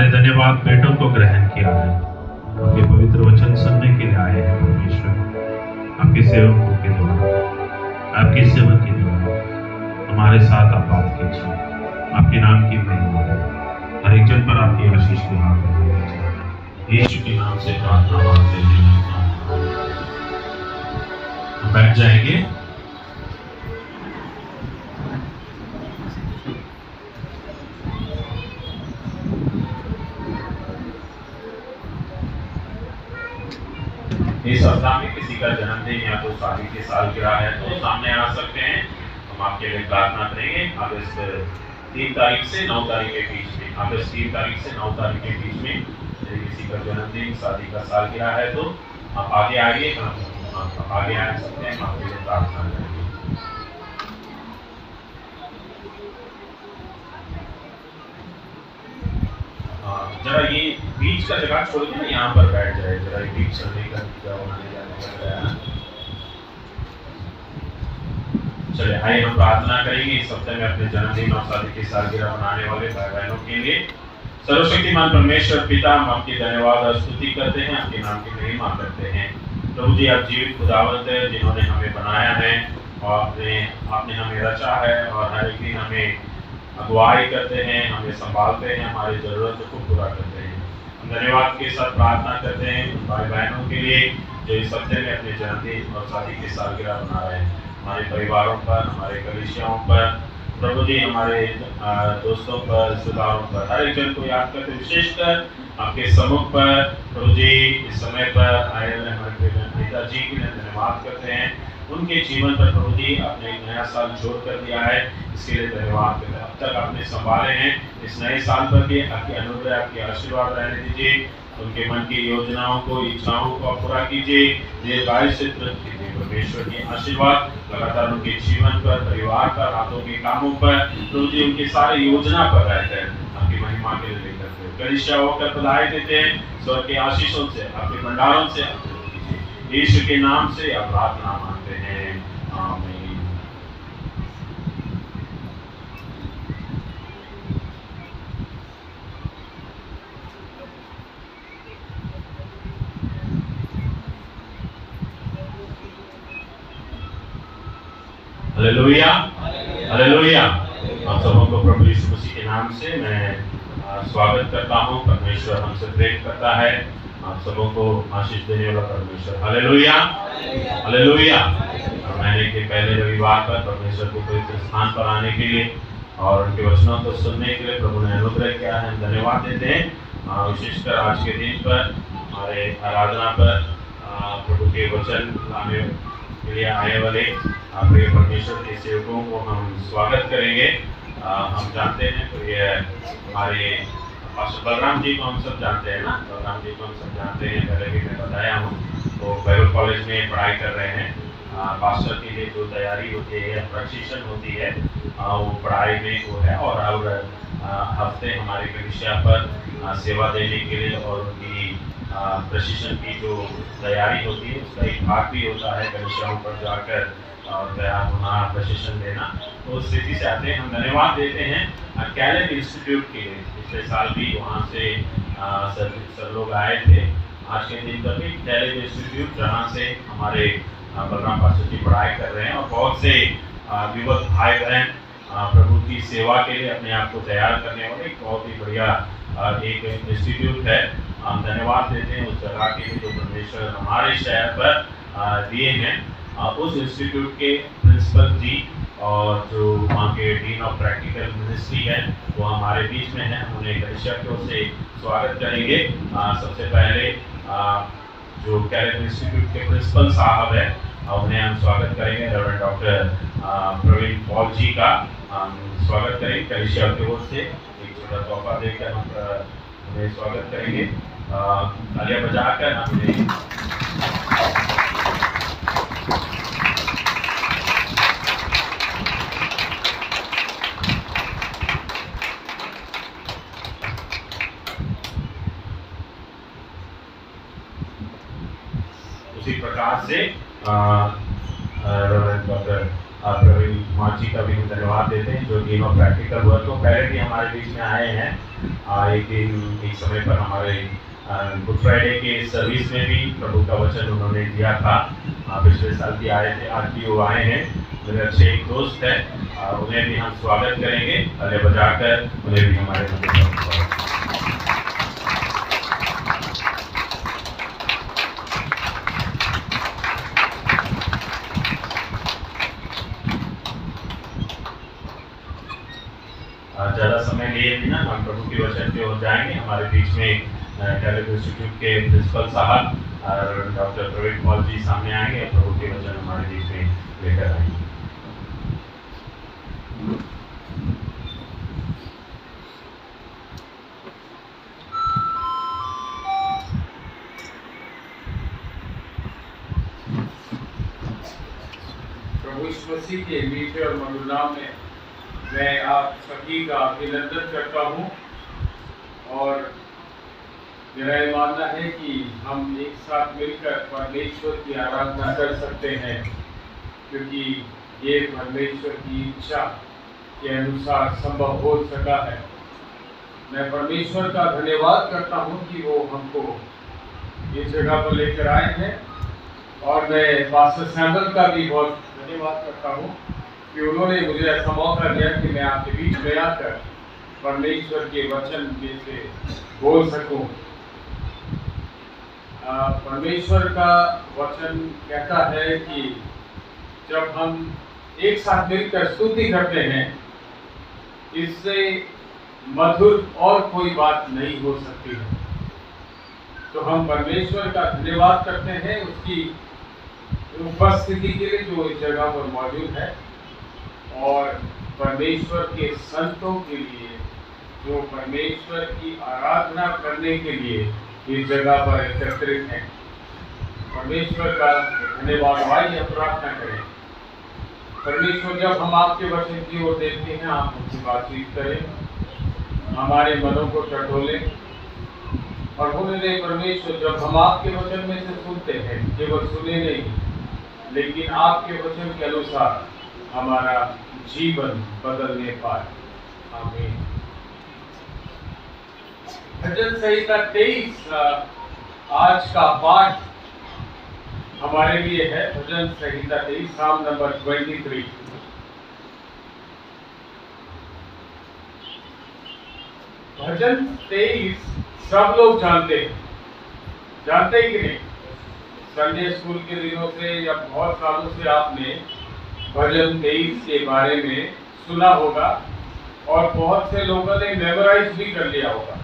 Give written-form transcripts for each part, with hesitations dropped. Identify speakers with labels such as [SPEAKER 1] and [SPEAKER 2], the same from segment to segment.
[SPEAKER 1] हमारे धन्यवाद बेटों को ग्रहण किया है, आपके पवित्र वचन सुनने के लिए आए हैं परमेश्वर। आपके सेवकों के द्वारा, आपकी सेवा के द्वारा हमारे साथ आप बात कीजिए। आपके नाम की महिमा हो, हर एक जन पर आपकी आशीष के हाथ में यीशु के नाम से प्रार्थना मांगते हैं। हम बैठ जाएंगे। इस सप्ताह में किसी का जन्मदिन या तो शादी की सालगिरह है तो सामने आ सकते हैं। हम आपके लिए प्रार्थना करेंगे। अगस्त 3 तारीख से 9 तारीख के बीच में, अगस्त 3 तारीख से 9 तारीख के बीच में यदि किसी का जन्मदिन, शादी का सालगिरह है तो आप आगे आइए। आप आगे आ सकते हैं। हम आपके लिए प्रार्थना करेंगे। जरा ये बीच का जगह छोड़ के ना यहाँ पर बैठ जाए। जरा ये बीच चलने का बनाने जाने का। चलिए आइए हम प्रार्थना करेंगे इस हफ्ते में अपने जन्मदिन और शादी की सालगिरह मनाने वाले भाई बहनों के लिए। सर्वशक्तिमान परमेश्वर पिता, हम आपकी धन्यवाद और स्तुति करते हैं, आपके नाम की महिमा करते हैं। प्रभु जी, आप जीवित खुदावंत है जिन्होंने हमें बनाया है और आपने हमें रचा है और हर एक दिन हमें अगुवाई करते हैं, हमें संभालते हैं, हमारी ज़रूरतों को पूरा करते हैं। हम धन्यवाद के साथ प्रार्थना करते हैं उन भाई बहनों के लिए जो इस हफ्ते में अपने जन्मदिन और शादी की सालगिरह मना रहे हैं। हमारे परिवारों पर, हमारे कलीसियाओं पर, प्रभु जी हमारे दोस्तों पर, रिश्तेदारों पर, हर एक जन को याद करते, विशेषकर आपके सम्मुख पर प्रभु जी इस समय पर आए हुए हमारे पिताजी के लिए धन्यवाद करते हैं। उनके जीवन पर प्रभु जी आपने एक नया साल जोड़ कर दिया है, इसके लिए धन्यवाद करते हैं। अब तक आपने संभाले हैं, इस नए साल पर भी आपकी अनुग्रह, आपकी आशीर्वाद रहने दीजिए। उनके मन की योजनाओं को, इच्छाओं को पूरा कीजिए। दीर्घायु से कीजिए परमेश्वर की आशीर्वाद लगातार उनके जीवन पर, परिवार पर, हाथों के कामों पर, प्रभु जी उनकी सारी योजना पर रहकर आपकी महिमा के लिए लेकर कलीसिया होकर बधाई देते हैं। स्वर्ग के आशीषों से, आपके भंडारों से यीशु के नाम से आप प्रार्थना मांगते हैं, आमीन। Hallelujah, hallelujah. आप सबों को प्रभु यीशु मसीह के नाम से मैं स्वागत करता हूँ। परमेश्वर हमसे प्रेम करता है, आप सबों को आशीष देने वाला परमेश्वर। Hallelujah, hallelujah. महीने के पहले रविवार पर परमेश्वर को पवित्र स्थान पर आने के लिए और उनके वचनों को सुनने के लिए प्रभु ने अनुग्रह किया है। हम धन्यवाद देते हैं। विशेषकर आज के दिन पर हमारे आराधना पर प्रभु के वचन लाने के लिए आए वाले प्रिय परमेश्वर के सेवकों को हम स्वागत करेंगे। हम जानते हैं तो ये हमारे पास्टर बलराम जी को हम सब जानते हैं ना, बलराम जी को हम सब जानते हैं। पहले भी मैं बताया हूँ, वो बाइबल कॉलेज में पढ़ाई कर रहे हैं। पास्टर के लिए जो तैयारी होती है, प्रशिक्षण होती है, वो पढ़ाई में वो है। और अब हफ्ते हमारे कलीसिया पर सेवा देने के लिए और उनकी प्रशिक्षण की जो तैयारी होती है उसका एक भाग भी होता है कलीसियाओं पर जाकर और तैयार होना, प्रशिक्षण देना। तो उस स्थिति से आते हैं। हम धन्यवाद देते हैं कैलेब इंस्टीट्यूट के लिए। पिछले साल भी वहाँ से सब लोग आए थे। आज के दिन पर भी कैलेब इंस्टीट्यूट जहाँ से हमारे बलराम पास्टर जी पढ़ाई कर रहे हैं और बहुत से युवक भाई बहन प्रभु की सेवा के लिए अपने आप को तैयार करने वाले एक बहुत ही बढ़िया एक इंस्टीट्यूट है। हम धन्यवाद देते हैं उस जगह के लिए जो परमेश्वर हमारे शहर पर दिए हैं। उस इंस्टीट्यूट के प्रिंसिपल जी और जो वहाँ के डीन ऑफ प्रैक्टिकल मिनिस्ट्री है वो हमारे बीच में है। हम उन्हें कलीसिया की ओर से स्वागत करेंगे। सबसे पहले जो कैलेब इंस्टीट्यूट के प्रिंसिपल साहब है उन्हें हम स्वागत करेंगे। रेवरेंड डॉक्टर प्रवीण पॉल जी का हम स्वागत करेंगे कलीसिया की ओर से। एक छोटा तोहफा देकर हम उन्हें स्वागत करेंगे। तालियां बजाकर हम उन्हें उसी प्रकार से डॉक्टर प्रवीण कुमार जी का भी धन्यवाद देते हैं जो डीन ऑफ प्रैक्टिकल वर्क को पहले भी हमारे बीच में आए हैं एक समय पर हमारे गुड फ्राइडे के सर्विस में भी प्रभु का वचन उन्होंने दिया था। पिछले साल भी आए थे, आज भी वो आए हैं। मेरे अच्छे एक दोस्त है, उन्हें भी हम स्वागत करेंगे, ताली बजाकर उन्हें भी हमारे मंदिर में स्वागत। ज़्यादा समय लिए बिना हम प्रभु के वचन की ओर जाएंगे। हमारे बीच में कैलिब्री इंस्टीट्यूट के प्रिंसिपल साहब और डॉक्टर प्रवीण पॉल जी सामने आएंगे और प्रभु के वचन हमारे बीच में लेकर आएंगे।
[SPEAKER 2] प्रभु यीशु मसीह के मीठे और मधुर नाम में मैं आप सभी का अभिनंदन करता हूँ और मेरा ये मानना है कि हम एक साथ मिलकर परमेश्वर की आराधना कर सकते हैं, क्योंकि ये परमेश्वर की इच्छा के अनुसार संभव हो सका है। मैं परमेश्वर का धन्यवाद करता हूँ कि वो हमको इस जगह पर लेकर आए हैं और मैं पास्टर सैमुअल का भी बहुत धन्यवाद करता हूँ कि उन्होंने मुझे ऐसा मौका दिया कि मैं आपके बीच में आकर परमेश्वर के वचन में से बोल सकूं। परमेश्वर का वचन कहता है कि जब हम एक साथ मिलकर स्तुति करते हैं, इससे मधुर और कोई बात नहीं हो सकती है। तो हम परमेश्वर का धन्यवाद करते हैं उसकी उपस्थिति के लिए जो इस जगह पर मौजूद है, और परमेश्वर के संतों के लिए जो परमेश्वर की आराधना करने के लिए इस जगह पर एकत्रित हैं। परमेश्वर का धन्यवाद। आइए प्रार्थना करें। परमेश्वर, जब हम आपके वचन की ओर देखते हैं, आप हमसे बातचीत करें, हमारे मनों को टटोलें और होने दें। परमेश्वर, जब हम आपके वचन में से सुनते हैं, केवल सुने नहीं लेकिन आपके वचन के अनुसार हमारा जीवन बदलने पाए। आमीन। भजन संहिता 23 आज का पाठ हमारे लिए है। भजन संहिता 23, साम नंबर 23। भजन 23 सब लोग जानते हैं कि नहीं? संडे स्कूल के दिनों से या बहुत सालों से आपने भजन 23 के बारे में सुना होगा और बहुत से लोगों ने मेमोराइज भी कर लिया होगा,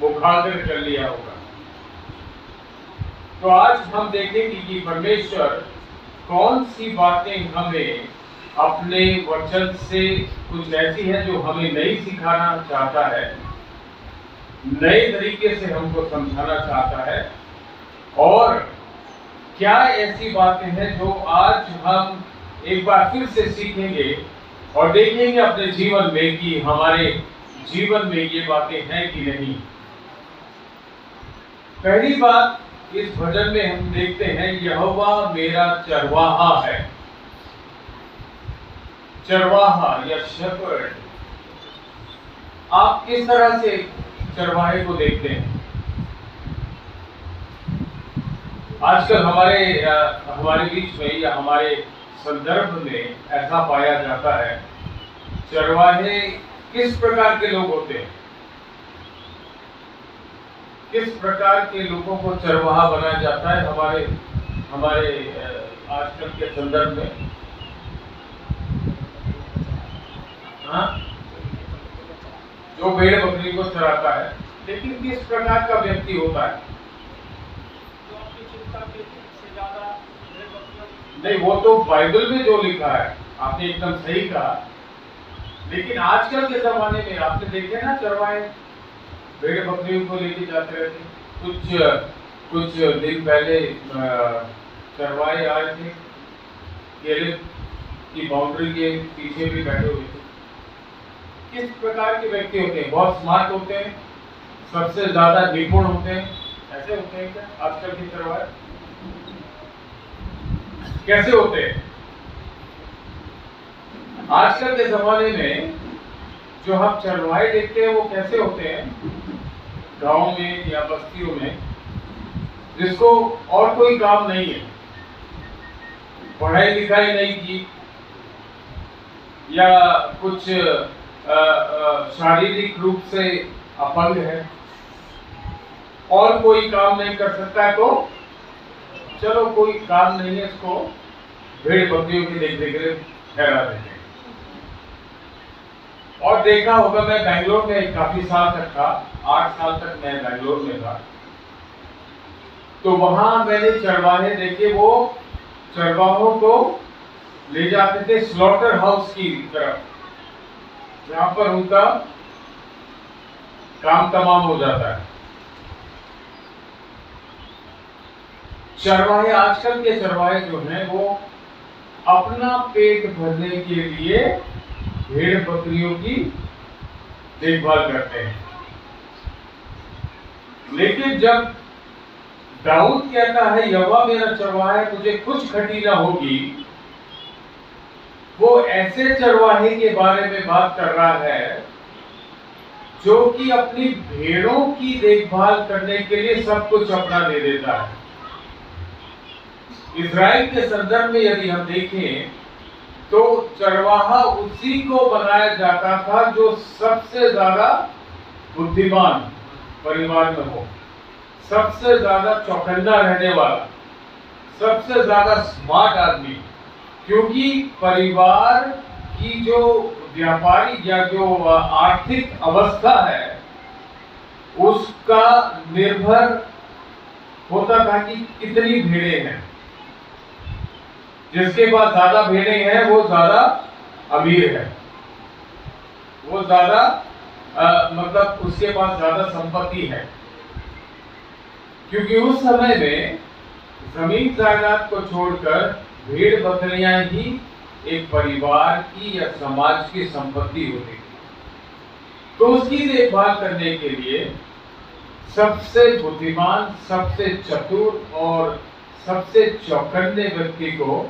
[SPEAKER 2] मुखाग्र कर लिया होगा। तो आज हम देखेंगे कि परमेश्वर कौन सी बातें हमें अपने वचन से कुछ ऐसी है जो हमें नहीं सिखाना चाहता है, नए तरीके से हमको समझाना चाहता है, और क्या ऐसी बातें हैं जो आज हम एक बार फिर से सीखेंगे और देखेंगे अपने जीवन में कि हमारे जीवन में ये बातें हैं कि नहीं। पहली बात इस भजन में हम देखते हैं, यहोवा मेरा चरवाहा है। चरवाहा या शेपर्ड, आप किस तरह से चरवाहे को देखते हैं? आजकल हमारे बीच में या हमारे संदर्भ में ऐसा पाया जाता है, चरवाहे किस प्रकार के लोग होते हैं? किस प्रकार के लोगों को चरवाहा बनाया जाता है हमारे आजकल के संदर्भ में? हाँ, जो भेड़ बकरी को चराता है। लेकिन किस प्रकार का व्यक्ति होता है? नहीं, वो तो बाइबल में जो लिखा है, आपने एकदम सही कहा। लेकिन आजकल के जमाने में आपने देखे ना, चरवाहे भेड़ बकरियों को लेके जाते रहते। कुछ दिन पहले चरवाहे आए थे, कैलिब की बाउंड्री के पीछे भी बैठे हुए थे। किस प्रकार के व्यक्ति होते हैं? बहुत स्मार्ट होते हैं, सबसे ज्यादा निपुण होते हैं, ऐसे होते हैं क्या आजकल के चरवाहे? कैसे होते हैं? आजकल के जमाने में जो हम चरवाहे देखते हैं वो कैसे होते हैं, गांव में या बस्तियों में, जिसको और कोई काम नहीं है, पढ़ाई लिखाई नहीं की या कुछ शारीरिक रूप से अपंग है, और कोई काम नहीं कर सकता है, तो चलो कोई काम नहीं है, इसको भेड़ बकरियों की देखने के लिए ठहरा देते हैं। और देखा होगा, मैं बेंगलोर में काफी साल तक था, 8 साल तक मैं बेंगलोर में था, तो वहां मैंने चरवाहे देखे। वो चरवाहों को ले जाते थे स्लॉटर हाउस की तरफ, जहां पर उनका काम तमाम हो जाता है। चरवाहे, आजकल के चरवाहे जो हैं वो अपना पेट भरने के लिए भेड़ बकरियों की देखभाल करते हैं। लेकिन जब दाऊद कहता है यहोवा मेरा चरवाहा है, मुझे कुछ घटी ना होगी, वो ऐसे चरवाहे के बारे में बात कर रहा है जो कि अपनी भेड़ों की देखभाल करने के लिए सब कुछ अपना दे देता है। इज़राइल के संदर्भ में यदि हम देखें तो चरवाहा उसी को बनाया जाता था जो सबसे ज्यादा बुद्धिमान परिवार में हो, सबसे ज्यादा चौकन्ना रहने वाला, सबसे ज्यादा स्मार्ट आदमी, क्योंकि परिवार की जो व्यापारिक या जो आर्थिक अवस्था है उसका निर्भर होता था कि कितनी भेड़ें हैं। जिसके पास ज्यादा भेड़ें हैं वो ज्यादा अमीर है, वो ज्यादा मतलब उसके पास ज्यादा संपत्ति है, क्योंकि उस समय में जमीन जायदाद को छोड़कर भेड़ बकरियां ही एक परिवार की या समाज की संपत्ति होती थी। तो उसकी देखभाल करने के लिए सबसे बुद्धिमान, सबसे चतुर और सबसे चौकन्ने व्यक्ति को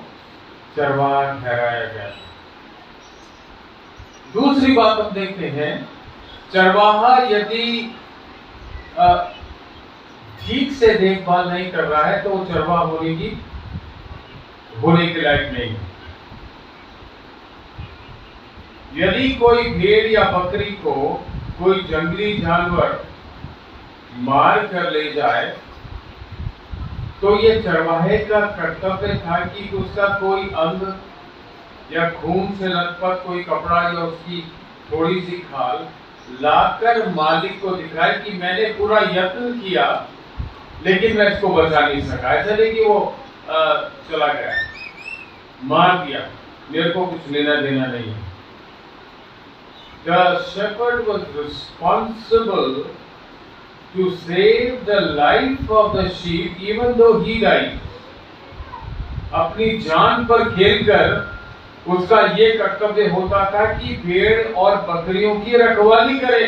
[SPEAKER 2] चरवाहा ठहराया गया। दूसरी बात हम देखते हैं, चरवाहा यदि ठीक से देखभाल नहीं कर रहा है तो वो चरवाहा होने के लायक नहीं है। यदि कोई भेड़ या बकरी को कोई जंगली जानवर मार कर ले जाए तो ये चरवाहे का कर्तव्य था कि उसका कोई अंग या खून से लथपथ कोई कपड़ा या उसकी थोड़ी सी खाल लाकर मालिक को दिखाए कि मैंने पूरा यत्न किया लेकिन मैं इसको बचा नहीं सका। ऐसा नहीं कि वो चला गया, मार दिया, मेरे को कुछ लेना देना नहीं है। The shepherd was responsible to save the life of the sheep even though he died. अपनी जान पर खेलकर उसका ये कर्तव्य होता था कि भेड़ और बकरियों की रखवाली करे।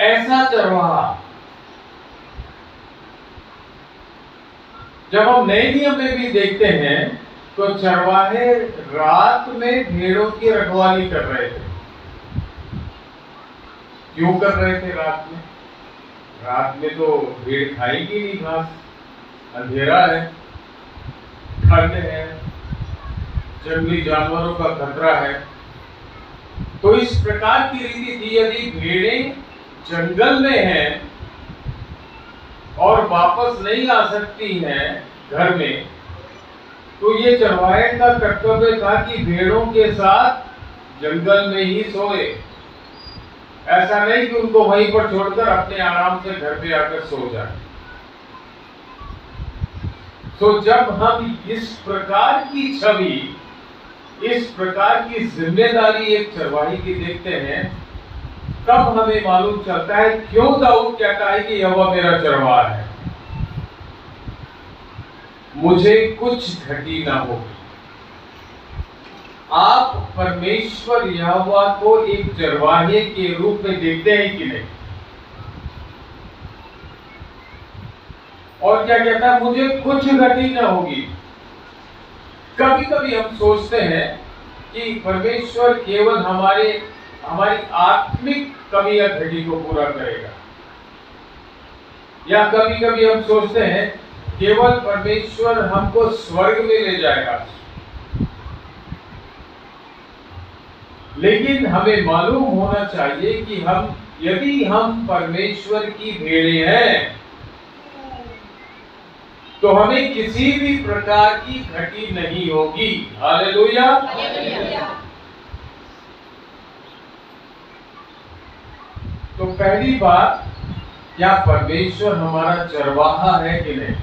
[SPEAKER 2] ऐसा चरवाहा जब हम नए नियम में भी देखते हैं तो चरवाहे रात में भेड़ों की रखवाली कर रहे थे। क्यों कर रहे थे रात में? रात में तो भेड़ खाएगी नहीं घास, अंधेरा है, ठंड है, जंगली जानवरों का खतरा है। तो इस प्रकार की रीति थी, यदि भेड़ें जंगल में हैं और वापस नहीं आ सकती हैं घर में, तो ये चरवाहे का कर्तव्य था कि भेड़ों के साथ जंगल में ही सोए। ऐसा नहीं कि उनको वहीं पर छोड़कर अपने आराम से घर पे आकर सो जाए। तो जब हम इस प्रकार की छवि, इस प्रकार की जिम्मेदारी एक चरवाही की देखते हैं, तब हमें मालूम चलता है क्यों दाऊद कहता है कि यहोवा मेरा चरवाहा है, मुझे कुछ घटी ना हो। आप परमेश्वर यहोवा को एक चरवाहे के रूप में देखते हैं कि नहीं? और क्या कहता है? मुझे कुछ घटी ना होगी। कभी कभी हम सोचते हैं कि परमेश्वर केवल हमारी आत्मिक कमी या घटी को पूरा करेगा, या कभी कभी हम सोचते हैं केवल परमेश्वर हमको स्वर्ग में ले जाएगा। लेकिन हमें मालूम होना चाहिए कि यदि हम परमेश्वर की भेड़ें हैं तो हमें किसी भी प्रकार की घटी नहीं होगी। हालेलुया। तो पहली बात, क्या परमेश्वर हमारा चरवाहा है कि नहीं?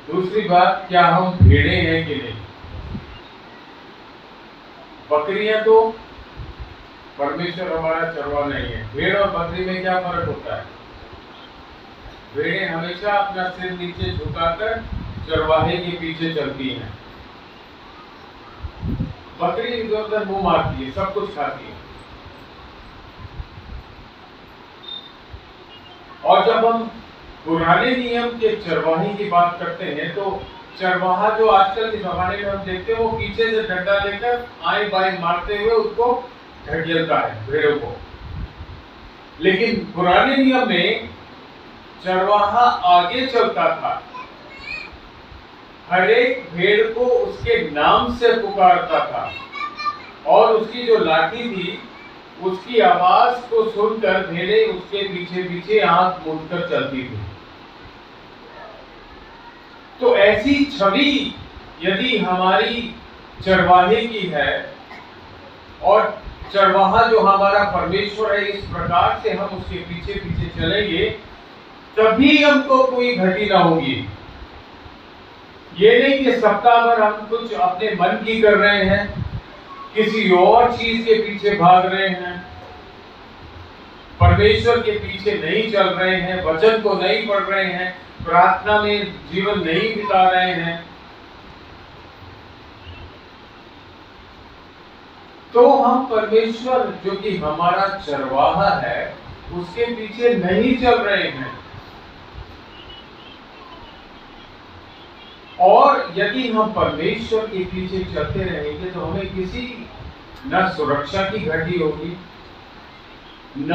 [SPEAKER 2] दूसरी बात, क्या हम भेड़े हैं कि नहीं? बकरियां तो परमेश्वर हमारा चरवाहा नहीं है। भेड़ और बकरी में क्या फर्क होता है? भेड़ें हमेशा अपना सिर नीचे झुकाकर चरवाहे के पीछे चलती हैं। बकरी इधर उधर मुंह मारती है, सब कुछ खाती है। और जब हम पुराने नियम के चरवाहे की बात करते हैं तो चरवाहा जो आजकल के जमाने में हम देखते हैं वो पीछे से डंडा लेकर आए बाएं मारते हुए उसको ढकेलता है भेड़ों को। लेकिन पुराने नियम में चरवाहा आगे चलता था, हर एक भेड़ को उसके नाम से पुकारता था और उसकी जो लाठी थी उसकी आवाज को सुनकर भेड़ें उसके पीछे पीछे आंख मूंदकर चलती थी। तो ऐसी छवि यदि हमारी चरवाहे की है और चरवाहा जो हमारा परमेश्वर है, इस प्रकार से हम उसके पीछे पीछे चलेंगे तभी हमको कोई घटी ना होगी। ये नहीं कि सप्ताह भर हम कुछ अपने मन की कर रहे हैं, किसी और चीज के पीछे भाग रहे हैं, परमेश्वर के पीछे नहीं चल रहे हैं, वचन को नहीं पढ़ रहे हैं, प्रार्थना में जीवन नहीं बिता रहे हैं, तो हम परमेश्वर जो कि हमारा चरवाहा है उसके पीछे नहीं चल रहे हैं। और यदि हम परमेश्वर के पीछे चलते रहेंगे तो हमें किसी न सुरक्षा की घटी होगी, न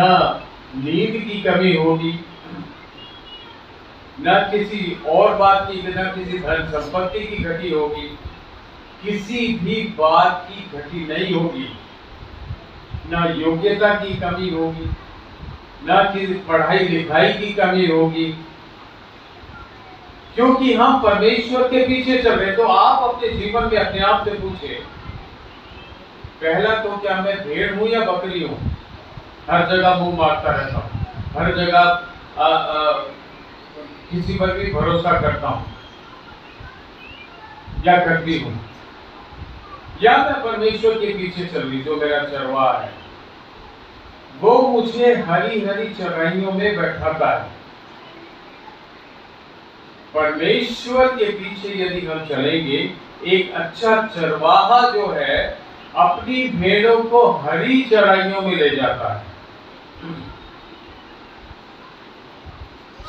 [SPEAKER 2] नींद की कमी होगी, न किसी और बात की, न किसी धन संपत्ति की घटी होगी, किसी भी बात की घटी नहीं होगी, न योग्यता की कमी होगी, न किसी पढ़ाई लिखाई की कमी होगी, क्योंकि हम परमेश्वर के पीछे चल रहे। तो आप अपने जीवन में अपने आप से पूछे, पहला तो क्या मैं भेड़ हूं या बकरी हूं? हर जगह मुंह मारता रहता हूं, हर जगह किसी पर भी भरोसा करता हूं या करती हूं, या मैं परमेश्वर के पीछे चल रही जो मेरा चरवाहा है, वो मुझे हरी हरी चराइयों में बैठाता है। परमेश्वर के पीछे यदि हम चलेंगे, एक अच्छा चरवाहा जो है अपनी भेड़ों को हरी चराइयों में ले जाता है,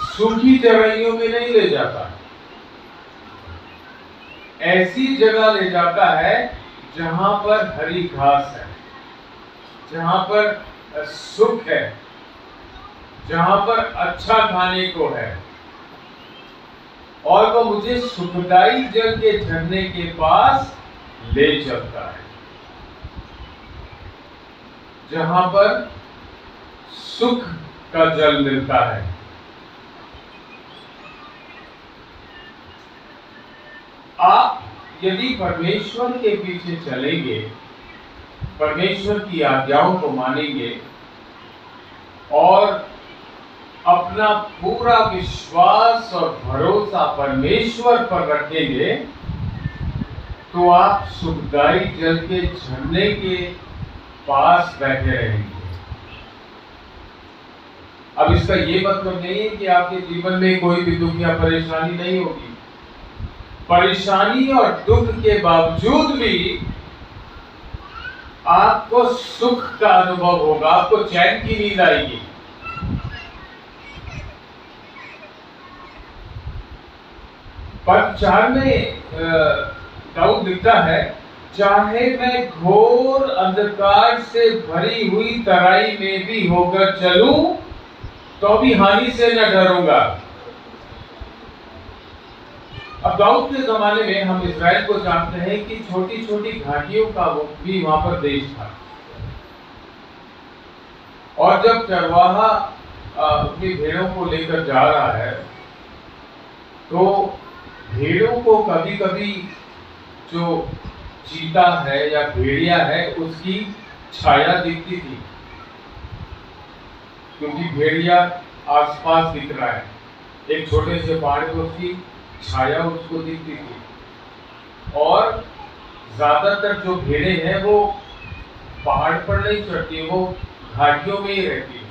[SPEAKER 2] सूखी चराइयों में नहीं ले जाता, ऐसी जगह ले जाता है जहां पर हरी घास है, जहां पर सुख है, जहां पर अच्छा खाने को है, और वह मुझे सुखदाई जल के झरने के पास ले चलता है, जहां पर सुख का जल मिलता है। आप यदि परमेश्वर के पीछे चलेंगे, परमेश्वर की आज्ञाओं को मानेंगे और अपना पूरा विश्वास और भरोसा परमेश्वर पर रखेंगे, तो आप सुखदाई जल के झरने के पास बैठे रहेंगे। अब इसका ये मतलब नहीं है कि आपके जीवन में कोई भी दुख या परेशानी नहीं होगी। परेशानी और दुख के बावजूद भी आपको सुख का अनुभव होगा, आपको चैन की नींद आएगी। पद 4 में दाऊद लिखता है, चाहे मैं घोर अंधकार से भरी हुई तराई में भी होकर चलूं तो भी हानि से न डरूंगा। अब दाऊद के जमाने में हम इस्राएल को जानते हैं कि छोटी छोटी घाटियों का वो भी वहां पर देश था, और जब चरवाहा अपनी भेड़ों को लेकर जा रहा है तो भेड़ों को कभी कभी जो चीता है या भेड़िया है उसकी छाया दिखती थी, क्योंकि भेड़िया आसपास दिख रहा है, एक छोटे से पहाड़ पर उसकी छाया उसको दिखती थी। और ज्यादातर जो भेड़ें हैं वो पहाड़ पर नहीं चढ़ती, वो घाटियों में ही रहती है।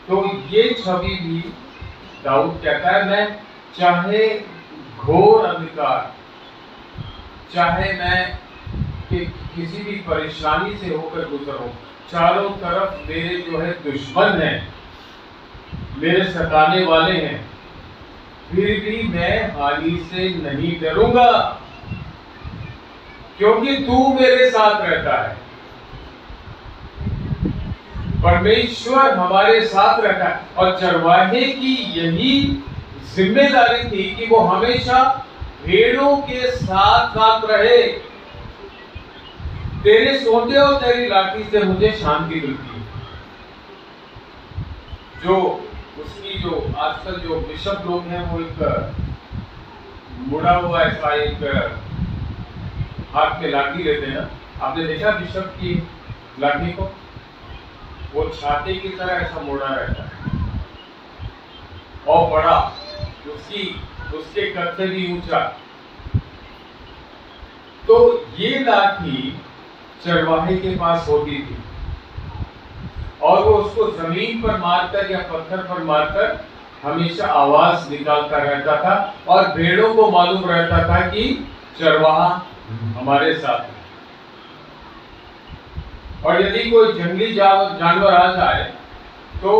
[SPEAKER 2] तो ये छवि भी दाऊद कहता है, मैं चाहे घोर अंधकार, चाहे मैं किसी भी परेशानी से होकर गुजरूं, चारों तरफ मेरे जो है दुश्मन हैं, मेरे सताने वाले हैं, फिर भी मैं हानि से नहीं डरूंगा, क्योंकि तू मेरे साथ रहता है। परमेश्वर हमारे साथ रहता है, और चरवाहे की यही जिम्मेदारी थी कि वो हमेशा भेड़ों के साथ साथ रहे। तेरे सोते और तेरी लाठी से मुझे शांति मिलती है। जो उसकी जो आजकल जो बिशप लोग हैं वो एक मुड़ा हुआ ऐसा एक हाथ में लाठी लेते हैं। आपने देखा बिशप की लाठी को? वो छाते की तरह ऐसा मोड़ा रहता है और बड़ा, उसके कद से भी ऊंचा। तो ये लाठी चरवाहे के पास होती थी और वो उसको जमीन पर मारकर या पत्थर पर मारकर हमेशा आवाज निकालता रहता था, और भेड़ों को मालूम रहता था कि चरवाहा हमारे साथ है। और यदि कोई जंगली जानवर आ जाए तो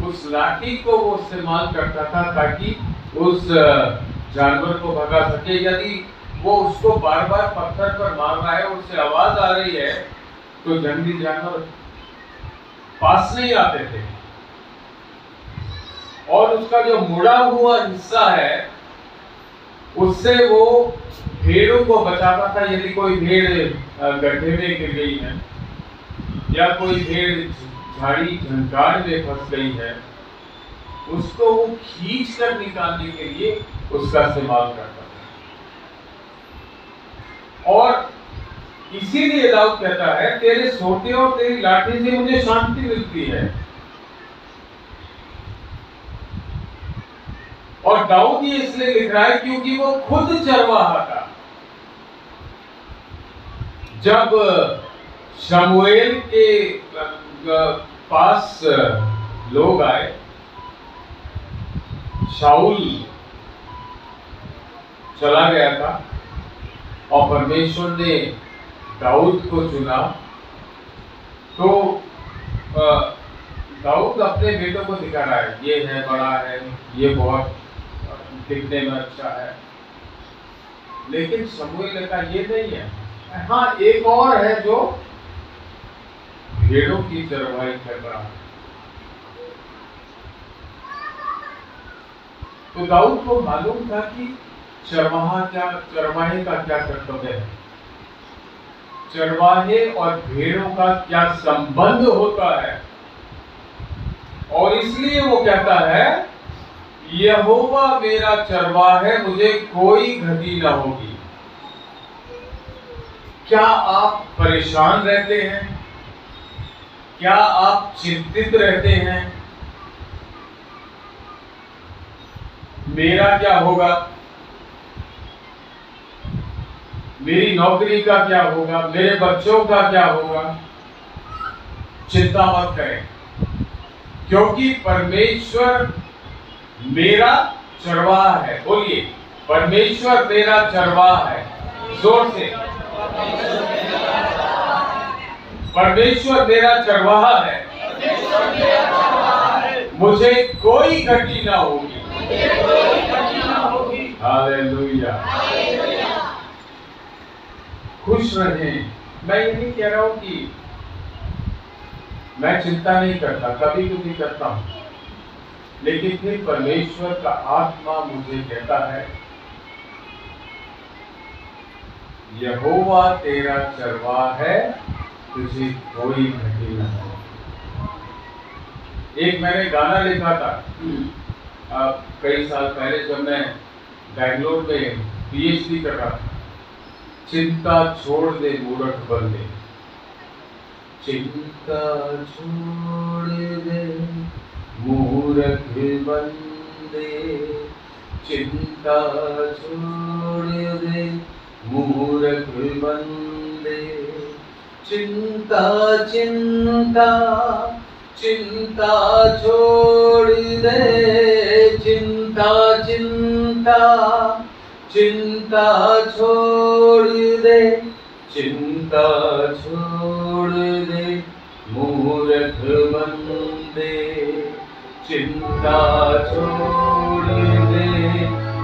[SPEAKER 2] उस लाठी को वो इस्तेमाल करता था ताकि उस जानवर को भगा सके। यदि वो उसको बार बार पत्थर पर मार रहा है, उससे आवाज आ रही है, तो जंगली जानवर पास नहीं आते थे। और उसका जो मुड़ा हुआ हिस्सा है उससे वो भेड़ों को बचाता था। यदि कोई भेड़ गड्ढे में गिर गई है या कोई भेड़ झाड़ी झंकार में फंस गई है, उसको वो खींच कर निकालने के लिए उसका इस्तेमाल करता था। और इसीलिए दाऊद कहता है, तेरे सोते और तेरी लाठी से मुझे शांति मिलती है। और दाऊद ये इसलिए लिख रहा है क्योंकि वो खुद चरवाहा था। जब शमूएल के पास लोग आए, शाऊल चला गया था और परमेश्वर ने दाऊद को चुना, तो दाऊद अपने बेटों को दिखा रहा है, ये है बड़ा है, ये बहुत दिखने में अच्छा है। लेकिन शमूएल ने कहा ये नहीं है, हाँ एक और है जो भेड़ों की चरवाही कर रहा है। तो दाऊद को मालूम था कि चरवाहे का क्या कर्तव्य है, चरवाहे और भेड़ों का क्या संबंध होता है। और इसलिए वो कहता है, यहोवा मेरा चरवाहा है, मुझे कोई घटी ना होगी। क्या आप परेशान रहते हैं? क्या आप चिंतित रहते हैं? मेरा क्या होगा, मेरी नौकरी का क्या होगा, मेरे बच्चों का क्या होगा? चिंता मत करें, क्योंकि परमेश्वर मेरा चरवाहा है। बोलिए, परमेश्वर मेरा चरवाहा है, जोर से। परमेश्वर मेरा चरवाहा है, मुझे कोई घटी ना होगी। हालेलुया। खुश रहें। मैं ये नहीं कह रहा हूं कि मैं चिंता नहीं करता, कभी कभी करता हूं, लेकिन फिर परमेश्वर का आत्मा मुझे कहता है, यहोवा तेरा चरवाहा है, तुझे कोई घटी न हो। एक मैंने गाना लिखा था कई साल पहले, जब मैं बैंगलोर में पीएचडी कर रहा था। चिंता छोड़ दे मूर्ख बंदे, चिंता छोड़ दे मूर्ख बंदे, चिंता छोड़ दे मूर्ख बंदे, चिंता चिंता चिंता छोड़ दे, चिंता चिंता चिंता छोड़ दे, चिंता छोड़ दे मूर्ख बंदे, चिंता छोड़ दे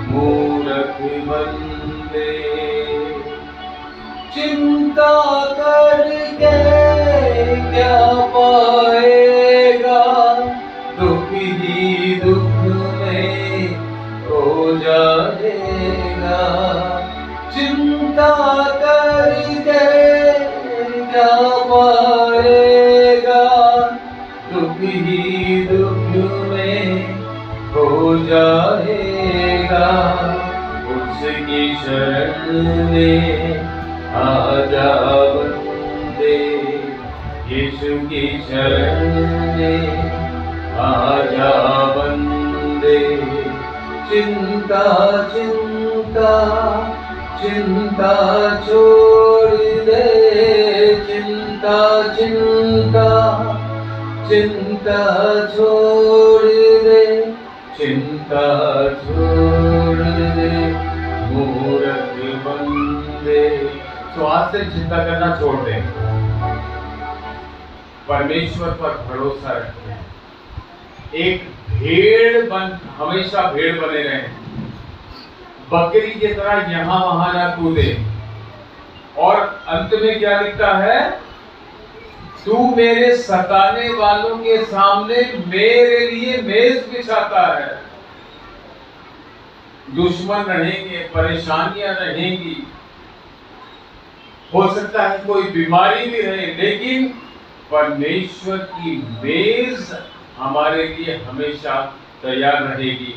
[SPEAKER 2] मूर्ख बंदे। चिंता करके क्या पाएगा, दुख ही दुख में हो जाएगा। चिंता करके क्या पाएगा, दुख ही दुख में हो जाएगा। उसकी शरण में आजा बंदे, यीशु की शरण में आजा बंदे। चिंता चिंता चिंता छोड़ दे, चिंता चिंता चिंता छोड़ दे, चिंता छोड़ दे मूर्ख बंदे। तो आज से चिंता करना छोड़ दें, परमेश्वर पर भरोसा रखें। एक भेड़ बन, हमेशा भेड़ बने रहें, बकरी की तरह यहां वहां ना कूदे। और अंत में क्या लिखता है, तू मेरे सताने वालों के सामने मेरे लिए मेज बिछाता है। दुश्मन रहेंगे, परेशानियां रहेंगी, हो सकता है कोई बीमारी भी रहे, लेकिन परमेश्वर की मेज हमारे लिए हमेशा तैयार रहेगी।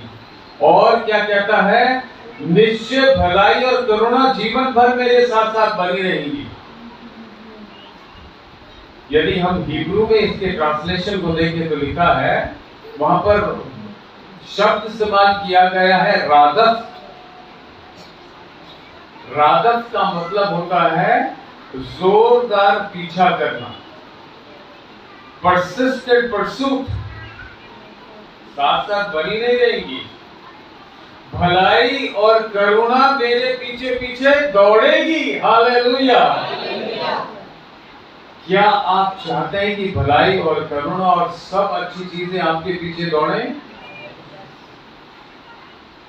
[SPEAKER 2] और क्या कहता है, निश्चय भलाई और करुणा जीवन भर मेरे साथ साथ बनी रहेंगी। यदि हम हिब्रू में इसके ट्रांसलेशन को देखें तो लिखा है, वहां पर शब्द इस्तेमाल किया गया है रादफ। रादफ का मतलब होता है जोरदार पीछा करना, परसिस्टेंट परसूट, साथ साथ बनी नहीं रहेंगी। भलाई और करुणा मेरे पीछे पीछे दौड़ेगी। हालेलुया। क्या आप चाहते हैं कि भलाई और करुणा और सब अच्छी चीजें आपके पीछे दौड़े?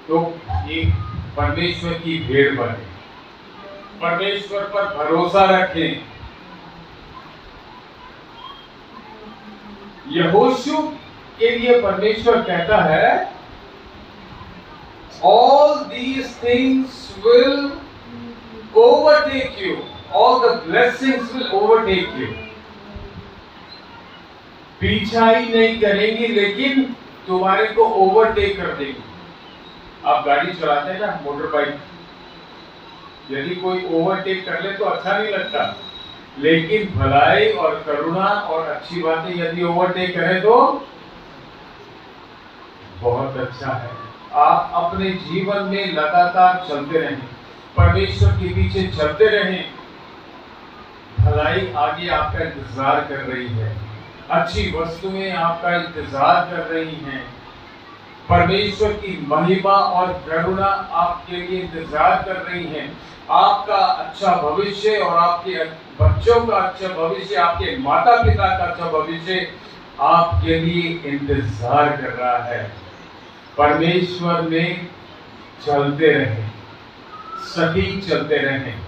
[SPEAKER 2] तो एक परमेश्वर की भेड़ बने, परमेश्वर पर भरोसा रखें। यहोशू के लिए परमेश्वर कहता है, all these things will overtake you, all the blessings will overtake you। पीछा ही नहीं करेंगी, लेकिन तुम्हारे को ओवरटेक कर देंगी। आप गाड़ी चलाते हैं ना, मोटर बाइक, यदि कोई ओवरटेक कर ले तो अच्छा नहीं लगता, लेकिन भलाई और करुणा और अच्छी बातें यदि ओवरटेक करें तो बहुत अच्छा है। आप अपने जीवन में लगातार चलते रहें, परमेश्वर के पीछे चलते रहें। भलाई आगे आपका इंतजार कर रही है, अच्छी वस्तुएं आपका इंतजार कर रही हैं, परमेश्वर की महिमा और करुणा आपके लिए इंतजार कर रही हैं। आपका अच्छा भविष्य और आपके बच्चों का अच्छा भविष्य, आपके माता पिता का अच्छा भविष्य आपके लिए इंतजार कर रहा है। परमेश्वर में चलते रहें, सही चलते रहें।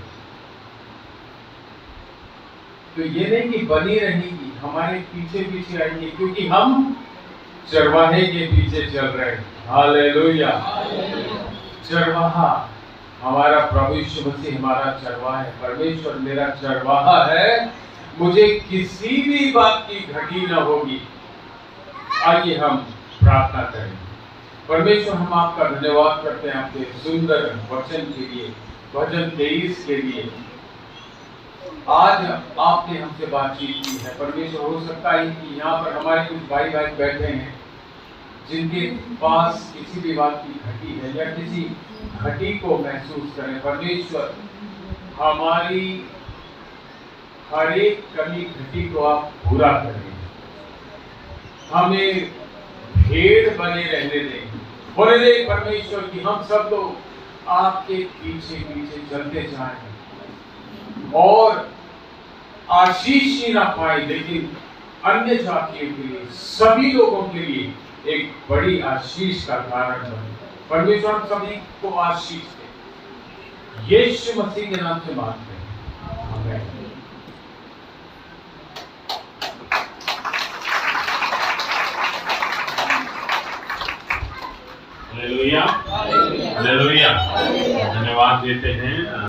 [SPEAKER 2] तो ये नहीं कि बनी रहेगी, हमारे पीछे पीछे आएंगे, क्योंकि हम चरवाहे के पीछे चल रहे हैं। हालेलुया। चरवाहा हमारा प्रभु यीशु मसीह हमारा चरवाहा है। परमेश्वर मेरा चरवाहा है, मुझे किसी भी बात की घटी न होगी। आइए हम प्रार्थना करें। परमेश्वर, हम आपका धन्यवाद करते हैं आपके सुंदर वचन के लिए, वचन 23 के लिए। आज आपने हमसे बातचीत की है परमेश्वर। हो सकता है कि यहाँ पर हमारे कुछ भाई भाई बैठे हैं जिनके पास किसी भी बात की घटी है या किसी घटी को महसूस करें। परमेश्वर, हमारी हर एक कमी घटी को आप पूरा करें, हमें भेड़ बने रहने दें। बोले दे परमेश्वर कि हम सब लोग आपके पीछे पीछे चलते जाएं और आशीष ही ना पाए, लेकिन अन्य जातियों के लिए, सभी लोगों के लिए एक बड़ी आशीष का कारण बने। परमेश्वर हम सभी को आशीष दे, यीशु मसीह के नाम से मांगते हैं, आमीन।
[SPEAKER 1] Hallelujah, hallelujah. धन्यवाद देते हैं